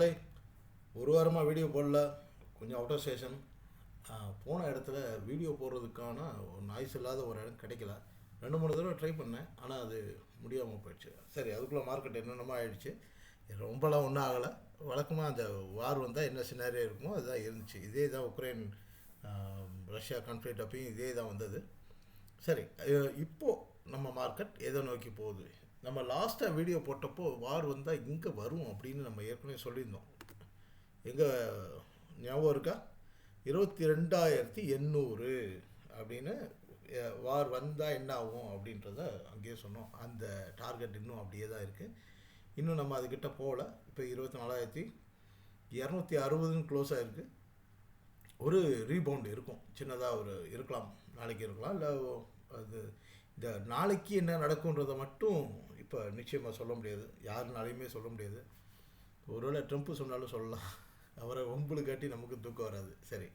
நண்பர்களே, ஒரு வாரமாக வீடியோ போடல. கொஞ்சம் அவுட் ஆஃப் ஸ்டேஷன். போன இடத்துல வீடியோ போடுறதுக்கான நாய்ஸ் இல்லாத ஒரு இடம் கிடைக்கல. 2-3 தடவை ட்ரை பண்ணேன், ஆனால் அது முடியாமல் போயிடுச்சு. சரி, அதுக்குள்ளே மார்க்கெட் என்னென்னமோ ஆகிடுச்சு. ரொம்பலாம் ஒன்றும் ஆகலை. வழக்கமாக அந்த வார் வந்தால் என்ன சினாரியோ இருக்குமோ அதுதான் இருந்துச்சு. இதே தான் உக்ரைன் ரஷ்யா கான்ஃப்ளிக்ட் அப்பயும் இதே தான் வந்தது. சரி, இப்போது நம்ம மார்க்கெட் எதை நோக்கி போகுது? நம்ம லாஸ்ட்டாக வீடியோ போட்டப்போ வார் வந்தால் இங்கே வரும் அப்படின்னு நம்ம ஏற்கனவே சொல்லியிருந்தோம். எங்கே ஞாபகம் இருக்கா? 22,800 அப்படின்னு வார் வந்தால் என்ன ஆகும் அப்படின்றத அங்கேயே சொன்னோம். அந்த டார்கெட் இன்னும் அப்படியே தான் இருக்குது. இன்னும் நம்ம அதுக்கிட்ட போகல. இப்போ 24,260 க்ளோஸ் ஆகிருக்கு. ஒரு ரீபவுண்ட் இருக்கும், சின்னதாக ஒரு இருக்கலாம், நாளைக்கு இருக்கலாம். இல்லை அது இந்த நாளைக்கு என்ன நடக்குன்றதை மட்டும் இப்போ நிச்சயமாக சொல்ல முடியாது, யாருனாலையுமே சொல்ல முடியாது. ஒருவேளை ட்ரம்ப்பு சொன்னாலும் சொல்லலாம், அவரை ஒம்புలు காட்டி நமக்கு தூக்கம் வராது. சரி,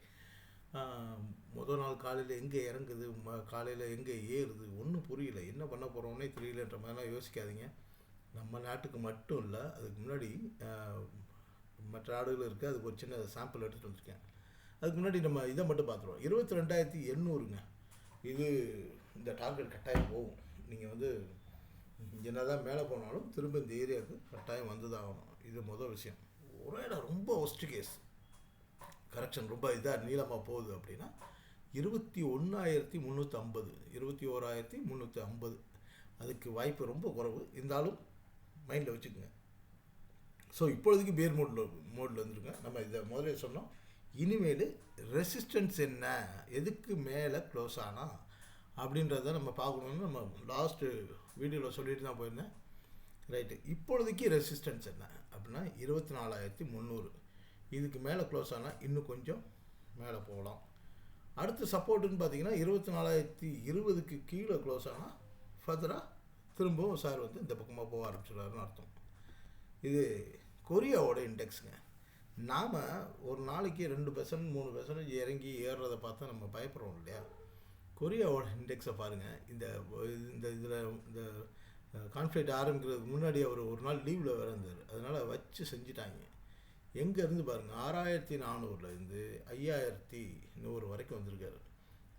முதல் நாள் காலையில் எங்கே இறங்குது, காலையில் எங்கே ஏறுது, ஒன்றும் புரியல, என்ன பண்ண போகிறோன்னே தெரியலன்ற மாதிரிலாம் யோசிக்காதீங்க. நம்ம நாட்டுக்கு மட்டும் இல்லை, அதுக்கு முன்னாடி மற்ற நாடுகள் இருக்குது. அதுக்கு ஒரு சின்ன சாம்பிள் எடுத்துகிட்டு வந்திருக்கேன். அதுக்கு முன்னாடி நம்ம இதை மட்டும் பார்த்துருவோம். 22,800ங்க. இது இந்த டார்கெட் கட்டாயம் போகும். நீங்கள் வந்து என்ன தான் மேலே போனாலும் திரும்ப இந்த ஏரியாவுக்கு கட்டாயம் வந்து தான் ஆகணும். இது முதல் விஷயம். ஒரே இடம் ரொம்ப ஒஸ்ட் கேஸ் கரெக்ஷன் ரொம்ப இதாக நீளமாக போகுது அப்படின்னா 21,350, 21,350. அதுக்கு வாய்ப்பு ரொம்ப குறைவு. இருந்தாலும் மைண்டில் வச்சுக்கோங்க. ஸோ இப்பொழுதுக்கு பேர் மோடில் வந்துருங்க. நம்ம இதை முதலே சொன்னோம். இனிமேல் ரெசிஸ்டன்ஸ் என்ன, எதுக்கு மேலே க்ளோஸ் ஆனால் அப்படின்றத நம்ம பார்க்கணுன்னு நம்ம லாஸ்ட்டு வீடியோவில் சொல்லிட்டு தான் போயிருந்தேன். ரைட்டு, இப்பொழுதுக்கு ரெசிஸ்டன்ஸ் என்ன அப்படின்னா 24,300. இதுக்கு மேலே க்ளோஸ் ஆனால் இன்னும் கொஞ்சம் மேலே போகலாம். அடுத்து சப்போர்ட்டுன்னு பார்த்தீங்கன்னா 24,020க்கு கீழே க்ளோஸ் ஆனால் ஃபர்தராக திரும்பவும் சார் வந்து இந்த பக்கமாக போக ஆரம்பிச்சிடுறாருன்னு அர்த்தம். இது கொரியாவோட இண்டெக்ஸுங்க. நாம் ஒரு நாளைக்கு 2% 3% இறங்கி ஏறுறதை பார்த்தா நம்ம பயப்படுறோம் இல்லையா? கொரியாவோட இண்டெக்ஸை பாருங்கள். இந்த இதில் இந்த கான்ஃப்ளிக்ட் ஆரம்பிக்கிறதுக்கு முன்னாடி அவர் ஒரு நாள் லீவில் வேறு இருந்தார். அதனால் வச்சு செஞ்சிட்டாங்க. எங்கேருந்து பாருங்கள், 6,400லேருந்து 5,100 வரைக்கும் வந்திருக்காரு.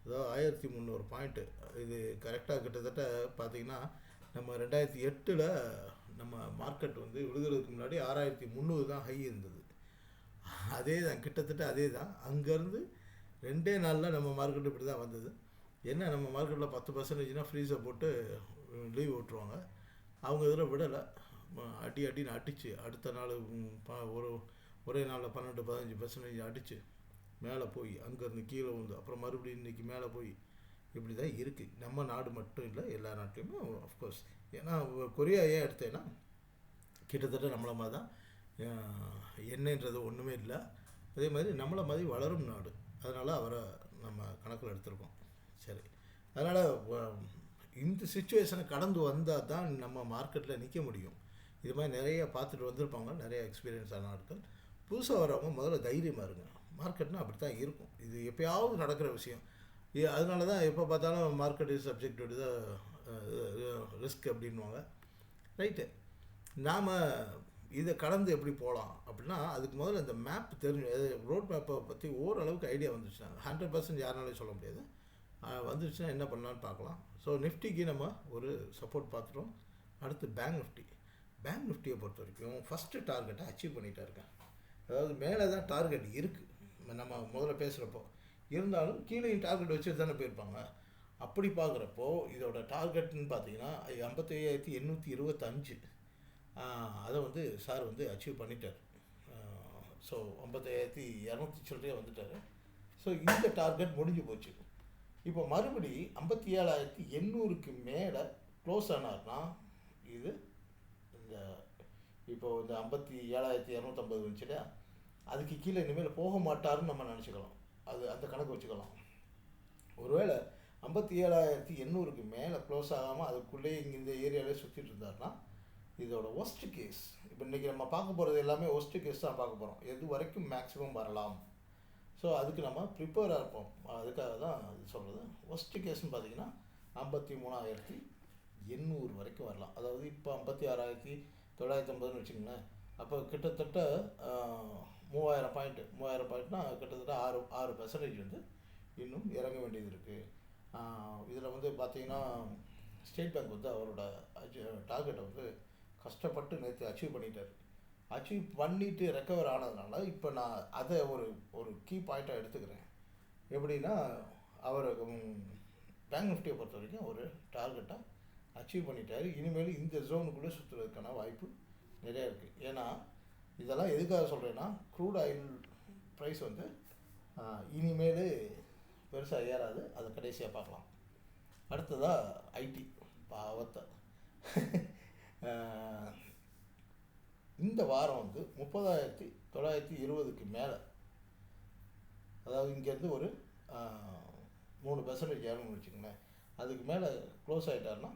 அதாவது 1,300 பாயிண்ட்டு. இது கரெக்டாக கிட்டத்தட்ட பார்த்திங்கன்னா நம்ம 2008 நம்ம மார்க்கெட் வந்து விழுகிறதுக்கு முன்னாடி 6,300 தான் ஹை இருந்தது. அதே தான், கிட்டத்தட்ட அதே தான். அங்கேருந்து 2 நாளில் நம்ம மார்க்கெட்டு இப்படி தான் வந்தது. என்ன, நம்ம மார்க்கெட்டில் 10% ஃப்ரீஸை போட்டு லீவ் விட்டுருவாங்க. அவங்க இதில் விடலை, அடின்னு அடித்து அடுத்த நாள் ஒரே நாளில் 12-15% அடித்து மேலே போய் அங்கேருந்து கீழே வந்து அப்புறம் மறுபடியும் இன்றைக்கி மேலே போய் இப்படி தான் இருக்குது. நம்ம நாடு மட்டும் இல்லை, எல்லா நாட்டிலையுமே ஆஃப்கோர்ஸ். ஏன்னா கொரியா ஏன் எடுத்தேன்னா கிட்டத்தட்ட நம்மள மாதிரி தான், என்னன்றது ஒன்றுமே இல்லை. அதே மாதிரி நம்மளை மாதிரி வளரும் நாடு, அதனால் அவரை நம்ம கணக்கில் எடுத்துருக்கோம். சரி, அதனால் இந்த சுச்சுவேஷனை கடந்து வந்தால் தான் நம்ம மார்க்கெட்டில் நிற்க முடியும். இது மாதிரி நிறைய பார்த்துட்டு வந்திருப்பாங்க, நிறைய எக்ஸ்பீரியன்ஸ் ஆன ஆட்கள். புதுசாக வரவங்க முதல்ல தைரியமாக இருங்க. மார்க்கெட்னால் அப்படி தான் இருக்கும். இது எப்போயாவது நடக்கிற விஷயம். அதனால தான் எப்போ பார்த்தாலும் market is subject to the risk அப்படின்வாங்க. ரைட்டு, நாம் இதை கடந்து எப்படி போகலாம் அப்படின்னா அதுக்கு முதல்ல இந்த மேப் தெரிஞ்சு, ரோட் மேப்பை பற்றி ஓரளவுக்கு ஐடியா வந்துச்சுன்னா 100% யாருனாலையும் சொல்ல முடியாது, வந்துடுச்சுன்னா என்ன பண்ணலான்னு பார்க்கலாம். ஸோ நிஃப்டிக்கு நம்ம ஒரு சப்போர்ட் பார்த்துட்டோம். அடுத்து பேங்க் நிஃப்டியை பொறுத்த வரைக்கும் ஃபஸ்ட்டு டார்கெட்டை அச்சீவ் பண்ணிகிட்டா இருக்கேன். அதாவது மேலே தான் டார்கெட் இருக்குது நம்ம முதல்ல பேசுகிறப்போ, இருந்தாலும் கீழே டார்கெட் வச்சுட்டு தானே போயிருப்பாங்க. அப்படி பார்க்குறப்போ இதோட டார்கெட்னு பார்த்தீங்கன்னா 55,825. அதை வந்து சார் வந்து அச்சீவ் பண்ணிட்டார். ஸோ 55,200 சொல்லிட்டே வந்துட்டார். ஸோ இந்த டார்கெட் முடிஞ்சு போச்சு. இப்போ மறுபடி 57,800க்கு மேலே க்ளோஸ் ஆனார்னா இது இந்த இப்போது இந்த 57,250 வந்துச்சுட்டா அதுக்கு கீழே இனிமேல் போக மாட்டாருன்னு நம்ம நினச்சிக்கலாம். அது அந்த கணக்கு வச்சுக்கலாம். ஒருவேளை 57,800க்கு மேலே க்ளோஸ் ஆகாமல் அதுக்குள்ளேயே இங்கே இந்த ஏரியாவிலே சுற்றிட்டு இருந்தார்னா இதோட ஒஸ்ட் கேஸ். இப்போ இன்றைக்கி நம்ம பார்க்க போகிறது எல்லாமே ஒஸ்ட் கேஸ் தான் பார்க்க போகிறோம். எது வரைக்கும் மேக்ஸிமம் வரலாம். ஸோ அதுக்கு நம்ம ப்ரிப்பேராக இருப்போம். அதுக்காக தான் இது சொல்கிறது. ஒஸ்ட் கேஸ்ன்னு பார்த்தீங்கன்னா 53,800 வரைக்கும் வரலாம். அதாவது இப்போ 56,950ன்னு வச்சுக்கோங்களேன். அப்போ கிட்டத்தட்ட பாயிண்ட்டு, 3000 பாயிண்ட்னா கிட்டத்தட்ட 6% வந்து இன்னும் இறங்க வேண்டியது இருக்குது. இதில் வந்து பார்த்தீங்கன்னா ஸ்டேட் பேங்க் வந்து அவரோட டார்கெட்டை வந்து கஷ்டப்பட்டு நேற்று அச்சீவ் பண்ணிட்டார். அச்சீவ் பண்ணிவிட்டு ரெக்கவர் ஆனதுனால இப்போ நான் அதை ஒரு ஒரு கீ பாயிண்ட்டாக எடுத்துக்கிறேன். எப்படின்னா அவர் பேங்க் நிஃப்டியை பொறுத்த வரைக்கும் ஒரு டார்கெட்டாக அச்சீவ் பண்ணிட்டார். இனிமேல் இந்த ஜோனுக்குள்ளே சுற்றுறதுக்கான வாய்ப்பு நிறையா இருக்குது. ஏன்னா இதெல்லாம் எதுக்காக சொல்கிறேன்னா, க்ரூட் ஆயில் ப்ரைஸ் வந்து இனிமேல் பெருசாக ஏறாது. அதை கடைசியாக பார்க்கலாம். அடுத்ததாக ஐடி பாவத்தை இந்த வாரம் வந்து 30,920க்கு மேலே, அதாவது இங்கேருந்து ஒரு 3% ஏறணும்னு வச்சுக்கோங்களேன். அதுக்கு மேலே க்ளோஸ் ஆகிட்டாருன்னா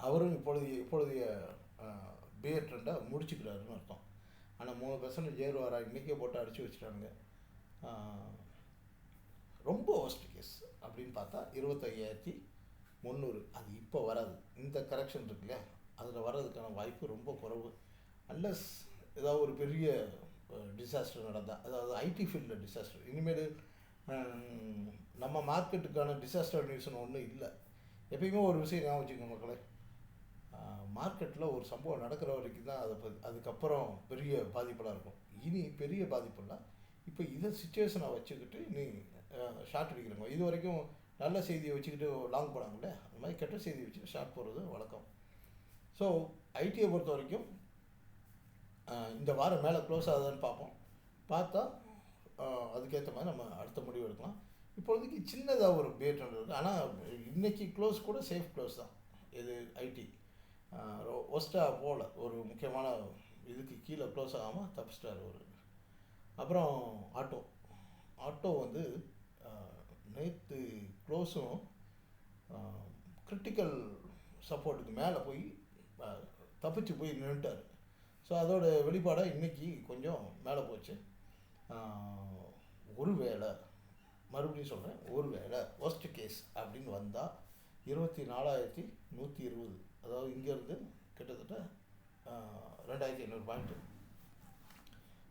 அவரும் இப்பொழுதைய பியர் ட்ரெண்டை முடிச்சுக்கிறாருன்னு அர்த்தம். ஆனால் 3% ஏறுவாரா? இன்றைக்கே போட்டு அடித்து வச்சுட்டானுங்க. ரொம்ப ஒஸ்ட் கேஸ் அப்படின்னு பார்த்தா 25,300. அது இப்போ வராது. இந்த கரெக்ஷன் இருக்கு இல்லையா, அதில் வர்றதுக்கான வாய்ப்பு ரொம்ப குறைவு. அன்லஸ் ஏதாவது ஒரு பெரிய டிசாஸ்டர் நடந்தால், அதாவது ஐடி ஃபீல்டில் டிசாஸ்டர். இனிமேல் நம்ம மார்க்கெட்டுக்கான டிசாஸ்டர் நியூஸ்னு ஒன்றும் இல்லை. எப்பயுமே ஒரு விஷயம் ஞாபகம் வச்சுக்கோங்க மக்களே, மார்க்கெட்டில் ஒரு சம்பவம் நடக்கிற வரைக்கும் தான் அதுக்கப்புறம் பெரிய பாதிப்பெல்லாம் இருக்கும். இனி பெரிய பாதிப்பெல்லாம் இப்போ இதை சுச்சுவேஷனை வச்சுக்கிட்டு நீ ஷார்ட் அடிக்கிறவங்க, இது வரைக்கும் நல்ல செய்தியை வச்சுக்கிட்டு லாங் போனாங்களே, அந்த மாதிரி கெட்ட செய்தியை வச்சுட்டு ஷார்ட் போடுறது வழக்கம். ஸோ ஐடியை பொறுத்த வரைக்கும் இந்த வாரம் மேலே க்ளோஸ் ஆகுதான்னு பார்ப்போம். பார்த்தா அதுக்கேற்ற மாதிரி நம்ம அடுத்த முடிவு எடுக்கலாம். இப்பொழுதுக்கு சின்னதாக ஒரு பேட் இருக்குது. ஆனால் இன்றைக்கி க்ளோஸ் கூட சேஃப் க்ளோஸ் தான். இது ஐடி ஒஸ்ட்டாக போகல, ஒரு முக்கியமான இதுக்கு கீழே க்ளோஸ் ஆகாமல் தப்பிச்சிட்டார் ஒரு. அப்புறம் ஆட்டோ வந்து நேற்று க்ளோஸும் கிரிட்டிக்கல் சப்போர்ட்டுக்கு மேலே போய் தப்பிச்சு போய் நின்றுட்டார். ஸோ அதோட வெளிப்பாடாக இன்றைக்கி கொஞ்சம் மேலே போச்சு. மறுபடியும் சொல்கிறேன், ஒருவேளை ஒஸ்ட் கேஸ் அப்படின்னு வந்தால் 24,120, அதாவது இங்கேருந்து கிட்டத்தட்ட 2,500 பாயிண்ட்டு.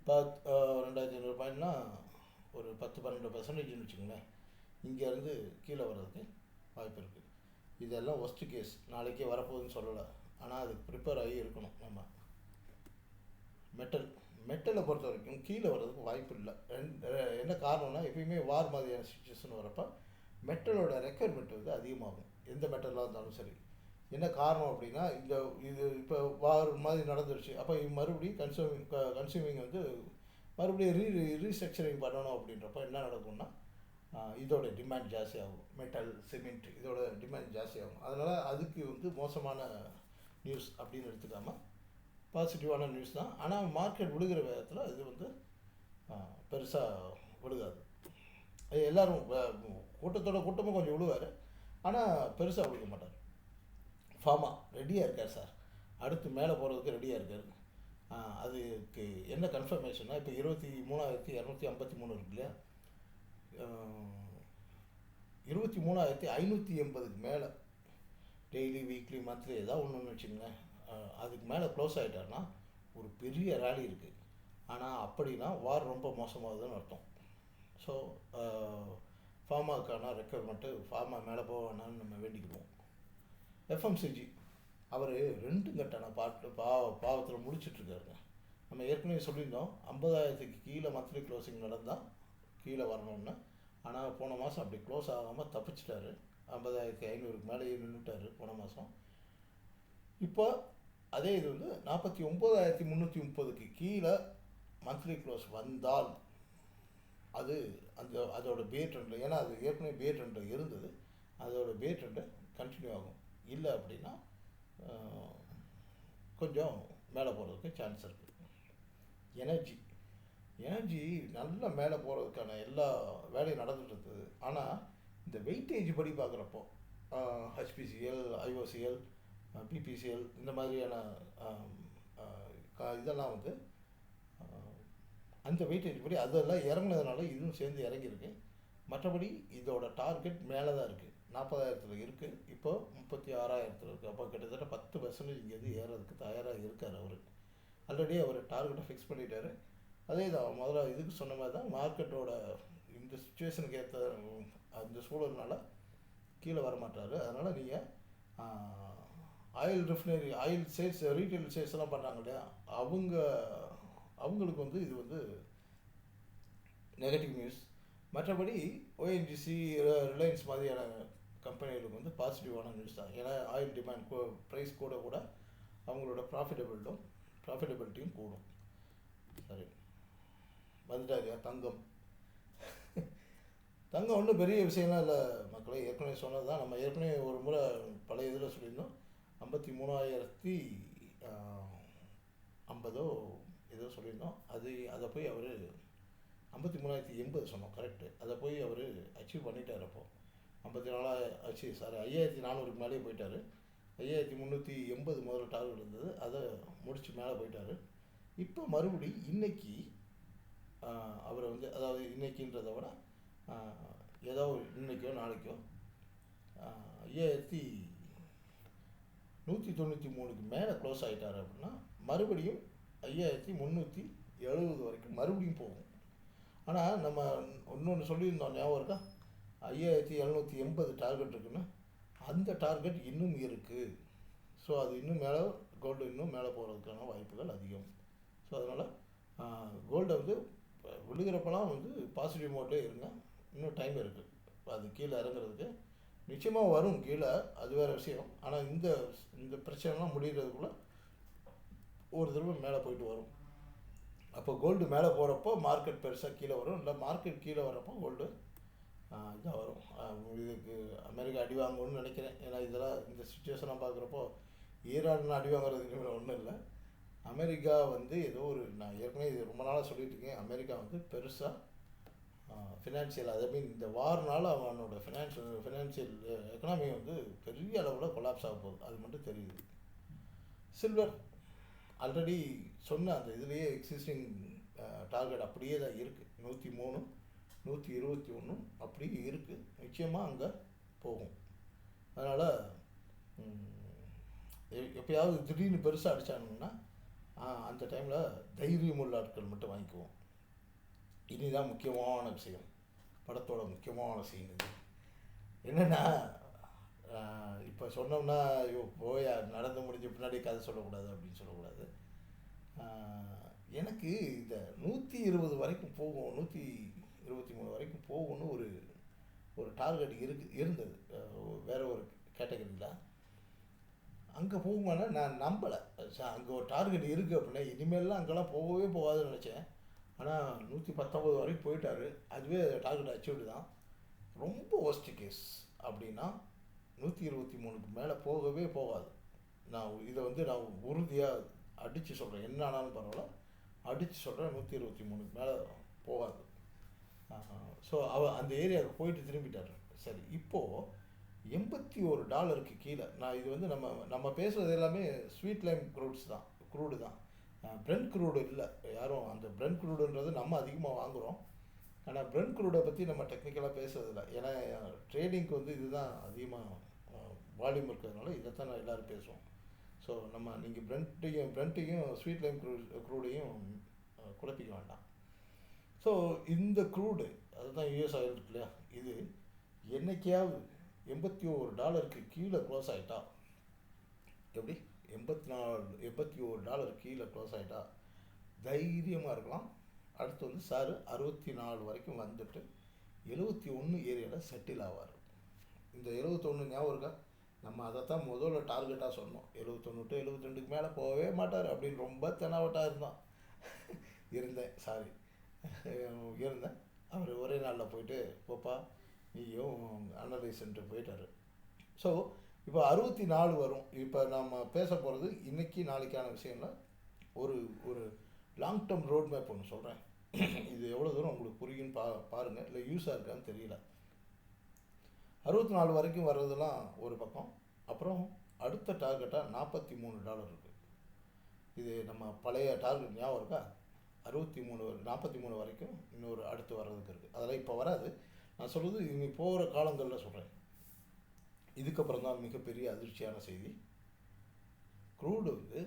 2,500 பாயிண்ட்னா ஒரு 10-12% வச்சுக்கோங்களேன். இங்கேருந்து கீழே வர்றதுக்கு வாய்ப்பு இருக்குது. இதெல்லாம் ஒஸ்ட் கேஸ், நாளைக்கே வரப்போகுதுன்னு சொல்லலை. ஆனால் அதுக்கு ப்ரிப்பேர் ஆகி இருக்கணும். நம்ம மெட்டலை பொறுத்த வரைக்கும் கீழே வர்றதுக்கு வாய்ப்பு இல்லை. என்ன காரணம்னா, எப்பயுமே வார் மாதிரியான சுச்சுவேஷன் வரப்போ மெட்டலோட ரெக்யர்மெண்ட் வந்து அதிகமாகும், எந்த மெட்டலாக இருந்தாலும் சரி. என்ன காரணம் அப்படின்னா, இது இப்போ வார் மாதிரி நடந்துருச்சு. அப்போ மறுபடியும் கன்சியூமிங் வந்து மறுபடியும் ரீஸ்ட்ரக்சரிங் பண்ணணும். அப்படின்றப்ப என்ன நடக்கும்னா, இதோட டிமாண்ட் ஜாஸ்தியாகும். மெட்டல், சிமெண்ட் இதோட டிமாண்ட் ஜாஸ்தியாகும். அதனால் அதுக்கு வந்து மோசமான நியூஸ் அப்படின்னு எடுத்துக்காமல் பாசிட்டிவான நியூஸ் தான். ஆனால் மார்க்கெட் விழுகிற வேகத்தில் இது வந்து பெருசாக விழுகாது. எல்லோரும் கூட்டமும் கொஞ்சம் விழுவார், ஆனால் பெருசாக விழுக மாட்டார். ஃபார்மா ரெடியாக இருக்கார் சார், அடுத்து மேலே போகிறதுக்கு ரெடியாக இருக்கார். அதுக்கு என்ன கன்ஃபர்மேஷன்னா, இப்போ 23,253 இருக்கு இல்லையா, 23,580க்கு மேலே டெய்லி, வீக்லி, மந்த்லி ஏதாவது ஒன்று வச்சுங்களேன், அதுக்கு மேலே க்ளோஸ் ஆகிட்டார்னா ஒரு பெரிய ரேலி இருக்குது. ஆனால் அப்படின்னா வார் ரொம்ப மோசமாகுதுன்னு அர்த்தம். ஸோ ஃபார்மாவுக்கான ரெக்குயர்மெண்ட்டு, ஃபார்மா மேலே போக வேணாம்னு நம்ம வேண்டிக்குவோம். எஃப்எம்சிஜி அவர் 2 கட்டான பாவத்தில் முடிச்சிட்ருக்காருங்க. நம்ம ஏற்கனவே சொல்லியிருந்தோம் 50,000க்கு கீழே மந்த்லி க்ளோசிங் நடந்தால் கீழே வரணும்னு. ஆனால் போன மாதம் அப்படி க்ளோஸ் ஆகாமல் தப்பிச்சிட்டாரு. 50,500க்கு மேலேயே நின்றுட்டார் போன மாதம். இப்போ அதே இது வந்து 49,330க்கு கீழே மந்த்லி க்ளோஸ் வந்தால் அது அதோட பேர் ட்ரெண்டில், ஏன்னா அது ஏற்கனவே பேர் ட்ரெண்டில் இருந்தது, அதோட பேர் ட்ரெண்டை கண்டினியூ ஆகும். இல்லை அப்படின்னா கொஞ்சம் மேலே போகிறதுக்கு சான்ஸ் இருக்குது. எனர்ஜி நல்லா மேலே போகிறதுக்கான எல்லா வேலையும் நடந்துட்டு இருக்குது. ஆனால் இந்த வெயிட்டேஜ் படி பார்க்குறப்போ ஹெச்பிசிஎல், ஐஓசிஎல், பிபிசிஎல் இந்த மாதிரியான இதெல்லாம் வந்து அந்த வெயிட்டேஜ் படி அதெல்லாம் இறங்குனதுனால இதுவும் சேர்ந்து இறங்கியிருக்கு. மற்றபடி இதோட டார்கெட் மேலே தான் இருக்குது, 40,000 இருக்குது. இப்போ 36,000 இருக்குது. அப்போ கிட்டத்தட்ட 10% இங்கேருந்து ஏறதுக்கு தயாராக இருக்கார் அவர். ஆல்ரெடி அவர் டார்கெட்டை ஃபிக்ஸ் பண்ணிட்டார். அதே தான் முதல்ல இதுக்கு சொன்ன மாதிரி தான் மார்க்கெட்டோட இந்த சுச்சுவேஷனுக்கு ஏற்ற அந்த சூழல்னால கீழே வரமாட்டார். அதனால் நீங்கள் oil refinery oil sales retail sales எல்லாம் பண்ணுறாங்க இல்லையா, அவங்களுக்கு வந்து இது வந்து நெகட்டிவ் நியூஸ். மற்றபடி ஓஎன்ஜிசி ரிலையன்ஸ் மாதிரியான கம்பெனிகளுக்கு வந்து பாசிட்டிவான நியூஸ் தான். ஏன்னா ஆயில் டிமாண்ட் ப்ரைஸ் கூட அவங்களோட ப்ராஃபிட்டபிலிட்டியும் கூடும். சரி, வந்துட்டாரியா தங்கம். தங்கம் ஒன்றும் பெரிய விஷயம்லாம் இல்லை மக்களே, ஏற்கனவே சொன்னது தான். நம்ம ஏற்கனவே ஒரு முறை பழைய இதில் சொல்லியிருந்தோம், 53,050 ஏதோ சொல்லியிருந்தோம். அதை போய் அவர் 53,080 சொன்னோம், கரெக்டு. அதை போய் அவர் அச்சீவ் பண்ணிட்டார். அப்போது 5,400க்கு மேலேயே போயிட்டார். 5,380 முதல்ல டார்கெட் இருந்தது, அதை முடித்து மேலே போயிட்டார். இப்போ மறுபடி இன்னைக்கு அவரை வந்து, அதாவது இன்னைக்குன்றதை விட ஏதோ இன்னைக்கோ நாளைக்கோ 5,193க்கு மேலே க்ளோஸ் ஆகிட்டார் அப்படின்னா மறுபடியும் 5,370 வரைக்கும் மறுபடியும் போகும். ஆனால் நம்ம இன்னொன்று சொல்லியிருந்தோம், ஞாபகம் இருக்கா? 5,780 டார்கெட் இருக்குன்னு. அந்த டார்கெட் இன்னும் இருக்குது. ஸோ அது இன்னும் மேலே, கோல்டு இன்னும் மேலே போகிறதுக்கான வாய்ப்புகள் அதிகம். ஸோ அதனால் கோல்டை வந்து விழுகிறப்பெல்லாம் வந்து பாசிட்டிவ் மோட்லேயே இருங்க. இன்னும் டைம் இருக்குது, அது கீழே இறங்குறதுக்கு. நிச்சயமாக வரும் கீழே, அது வேறு விஷயம். ஆனால் இந்த பிரச்சனைலாம் முடிகிறதுக்குள்ளே ஒரு தடவை மேலே போயிட்டு வரும். அப்போ கோல்டு மேலே போகிறப்போ மார்க்கெட் பெருசாக கீழே வரும், இல்லை மார்க்கெட் கீழே வரப்போ கோல்டு இதாக வரும். இதுக்கு அமெரிக்கா அடி வாங்கணும்னு நினைக்கிறேன். ஏன்னா இதெல்லாம் இந்த சுச்சுவேஷனாக பார்க்குறப்போ ஈரான் அடி வாங்குறதுக்கு ஒன்றும் இல்லை. அமெரிக்கா வந்து ஏதோ ஒரு, நான் ஏற்கனவே இது ரொம்ப நாளாக சொல்லிட்டு இருக்கேன், அமெரிக்கா வந்து பெருசாக ஃபினான்ஷியல், ஐ மீன் இந்த வார்னால் அவனோட ஃபினான்ஷியல் எக்கனாமி வந்து பெரிய அளவில் கொலாப்ஸ் ஆக போகுது, அது மட்டும் தெரியுது. சில்வர் ஆல்ரெடி சொன்ன அந்த இதுலேயே எக்ஸிஸ்டிங் டார்கெட் அப்படியே தான் இருக்குது. 103, 121 அப்படியே இருக்குது. நிச்சயமாக அங்கே போகும். அதனால் எப்பயாவது திடீர்னு பெருசாக அடித்தானுங்கன்னா அந்த டைமில் தைரியம் உள்ள ஆட்கள் மட்டும் வாங்கிக்குவோம். இதுதான் முக்கியமான விஷயம், படத்தோட முக்கியமான சீன் இது. என்னென்னா இப்போ சொன்னோம்னா போய் நடந்து முடிஞ்ச பின்னாடி கதை சொல்லக்கூடாது அப்படின்னு சொல்லக்கூடாது. எனக்கு இந்த 120 வரைக்கும் போகும், 123 வரைக்கும் போகும்னு ஒரு டார்கெட் இருந்தது வேறு ஒரு கேட்டகரியில். அங்கே போகுமானா நான் நம்பலை. அங்கே ஒரு டார்கெட் இருக்குது அப்படின்னா இனிமேல்லாம் அங்கெல்லாம் போகவே போகாதுன்னு நினச்சேன். ஆனால் 119 வரைக்கும் போயிட்டார். அதுவே டார்கெட் அச்சீவ்டு தான். ரொம்ப ஒஸ்ட் கேஸ் அப்படின்னா 123க்கு மேலே போகவே போகாது. நான் இதை வந்து நான் உறுதியாக அடித்து சொல்கிறேன், என்ன ஆனாலும் பரவாயில்ல அடித்து சொல்கிறேன், 123க்கு மேலே போகாது. ஸோ அந்த ஏரியாவுக்கு போயிட்டு திரும்பிட்டார். சரி, இப்போது $81 கீழே, நான் இது வந்து நம்ம பேசுகிறது எல்லாமே ஸ்வீட் லைம் க்ரூடு தான், பிரெண்ட் க்ரூடு இல்லை. யாரும் அந்த பிரெண்ட் க்ரூடுன்றது நம்ம அதிகமாக வாங்குகிறோம். ஆனால் பிரெண்ட் க்ரூடை பற்றி நம்ம டெக்னிக்கலாக பேசுறதில்லை. ஏன்னா ட்ரேடிங்க்கு வந்து இதுதான் அதிகமாக வால்யூம் இருக்கிறதுனால இதைத்தான் நான் எல்லோரும் பேசுவோம். ஸோ நீங்கள் பிரெண்ட்டையும் ஸ்வீட் லைம் க்ரூடையும் குழப்பிக்க வேண்டாம். ஸோ இந்த க்ரூடு, அதுதான் யூஎஸ் ஆயில் இருக்கு இல்லையா, இது என்றைக்கையாவது $81 கீழே க்ளோஸ் ஆகிட்டா, எப்படி $81 கீழே க்ளோஸ் ஆகிட்டா தைரியமாக இருக்கலாம். அடுத்து வந்து சார் 64 வரைக்கும் வந்துட்டு 71 ஏரியாவில் செட்டில் ஆவார். இந்த 71 ஞாபகம் இருக்கா? நம்ம அதைத்தான் முதல்ல டார்கெட்டாக சொன்னோம். 71 to 72க்கு மேலே போகவே மாட்டார் அப்படின்னு ரொம்ப தெனாவட்டாக இருந்தேன். அவர் ஒரே நாளில் போயிட்டு போப்பா நீயும் அனலைஸ்ன்ட்டு போயிட்டார். ஸோ இப்போ 64 வரும். இப்போ நம்ம பேச போகிறது இன்றைக்கி நாளைக்கான விஷயம்ல ஒரு லாங் டேர்ம் ரோட் மேப் ஒன்று சொல்கிறேன். இது எவ்வளோ தூரம் உங்களுக்கு புரியுன்னு பாருங்கள், இல்லை யூஸாக இருக்கான்னு தெரியல. 64 வரைக்கும் வர்றதெல்லாம் ஒரு பக்கம். அப்புறம் அடுத்த டார்கெட்டாக $43 இருக்குது. இது நம்ம பழைய டார்கெட் ஞாபகம் இருக்கா? 43 வரைக்கும் இன்னொரு அடுத்து வர்றதுக்கு இருக்குது. அதெல்லாம் இப்போ வராது. நான் சொல்கிறது இனி போகிற காலங்களில் சொல்கிறேன். இதுக்கப்புறம் தான் மிகப்பெரிய அதிர்ச்சியான செய்தி. க்ரூடு வந்து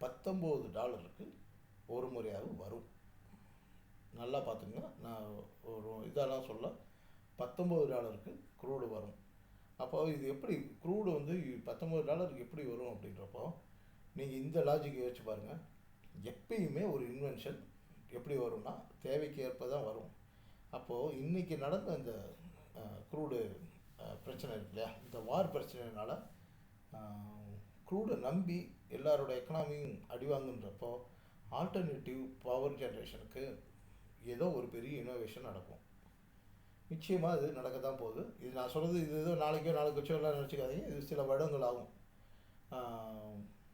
$19 ஒரு முறையாக வரும். நல்லா பார்த்துங்க. நான் ஒரு இதெல்லாம் சொல்ல $19 க்ரூடு வரும். அப்போ இது எப்படி க்ரூடு வந்து $19 எப்படி வரும் அப்படின்றப்போ நீங்கள் இந்த லாஜிக்கை யோசிச்சு பாருங்கள். எப்பயுமே ஒரு இன்வென்ஷன் எப்படி வரும்னா தேவைக்கு ஏற்ப தான் வரும். அப்போது இன்றைக்கி நடந்த இந்த க்ரூடு பிரச்சனை இருக்கு இல்லையா, இந்த வார் பிரச்சனைனால க்ரூடை நம்பி எல்லாரோட எக்கனாமியும் அடிவாங்குன்றப்போ ஆல்டர்னேட்டிவ் பவர் ஜென்ரேஷனுக்கு ஏதோ ஒரு பெரிய இனோவேஷன் நடக்கும். நிச்சயமாக இது நடக்க தான் போகுது. இது நான் சொல்கிறது இது ஏதோ நாளைக்கு வச்சோ எல்லாம் நினச்சிக்காதீங்க. இது சில வருடங்கள் ஆகும்.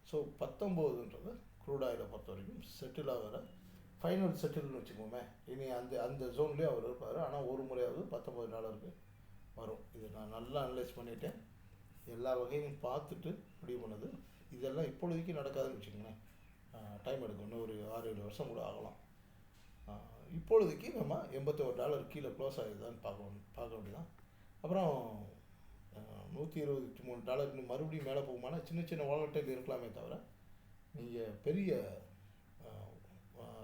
ஸோ 19ன்றது க்ரூட் ஆயிலை பொறுத்த வரைக்கும் செட்டில் ஆகிற ஃபைனல் செட்டில்னு வச்சுக்கோமே. இனி அந்த ஜோன்லேயே அவர் இருப்பார். ஆனால் ஒரு முறையாவது $19 வரும். இது நான் நல்லா அனலைஸ் பண்ணிவிட்டேன். எல்லா வகையும் பார்த்துட்டு முடிவு பண்ணது. இதெல்லாம் இப்பொழுதைக்கு நடக்காதுன்னு வச்சுக்கோங்களேன். டைம் எடுக்கும். இன்னும் ஒரு 6-7 வருஷம் கூட ஆகலாம். இப்பொழுதைக்கு நம்ம $81 கீழே க்ளோஸ் ஆகிடுதான்னு பார்க்க வேண்டியதான். அப்புறம் $123 மறுபடியும் மேலே போகுமானா சின்ன வாலட்டைல் இருக்கலாமே தவிர நீங்கள் பெரிய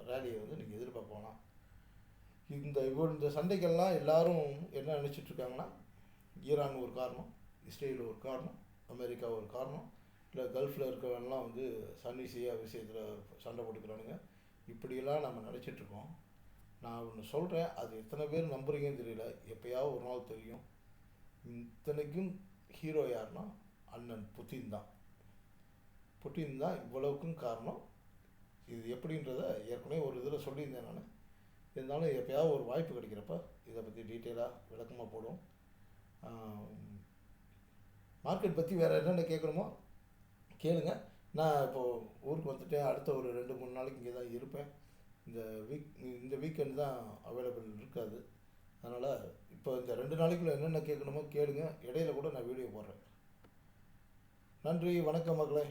ரேலியை வந்து நீங்கள் எதிர்பார்க்க வேணாம். இந்த சண்டைகள்லாம் எல்லாரும் என்ன நினச்சிட்ருக்காங்கன்னா, ஈரான் ஒரு காரணம், இஸ்ரேல் ஒரு காரணம், அமெரிக்கா ஒரு காரணம், இல்லை கல்ஃபில் இருக்கிறவங்கலாம் வந்து சன்னி சியா விஷயத்தில் சண்டை போட்டுக்கிறானுங்க. இப்படியெல்லாம் நம்ம நினச்சிட்ருக்கோம். நான் ஒன்று சொல்கிறேன், அது எத்தனை பேர் நம்புறீங்கன்னு தெரியல. எப்போயாவது ஒரு நாள் தெரியும். இத்தனைக்கும் ஹீரோ யாருன்னா அண்ணன் புட்டின் தான். புட்டின் தான் இவ்வளவுக்கும் காரணம். இது எப்படின்றத ஏற்கனவே ஒரு இதில் சொல்லியிருந்தேன் நான். இருந்தாலும் எப்போயாவது ஒரு வாய்ப்பு கிடைக்கிறப்ப இதை பற்றி டீட்டெயிலாக விளக்கமாக போடுவோம். மார்க்கெட் பற்றி வேறு என்னென்ன கேட்கணுமோ கேளுங்க. நான் இப்போது ஊருக்கு வந்துட்டேன். அடுத்த ஒரு 2-3 நாளைக்கு இங்கே தான் இருப்பேன். இந்த வீக்கெண்ட் தான் அவைலபிள் இருக்காது. அதனால் இப்போ இந்த 2 நாளைக்குள்ளே என்னென்ன கேட்கணுமோ கேளுங்க. இடையில கூட நான் வீடியோ போடுறேன். நன்றி, வணக்கம் மக்களே.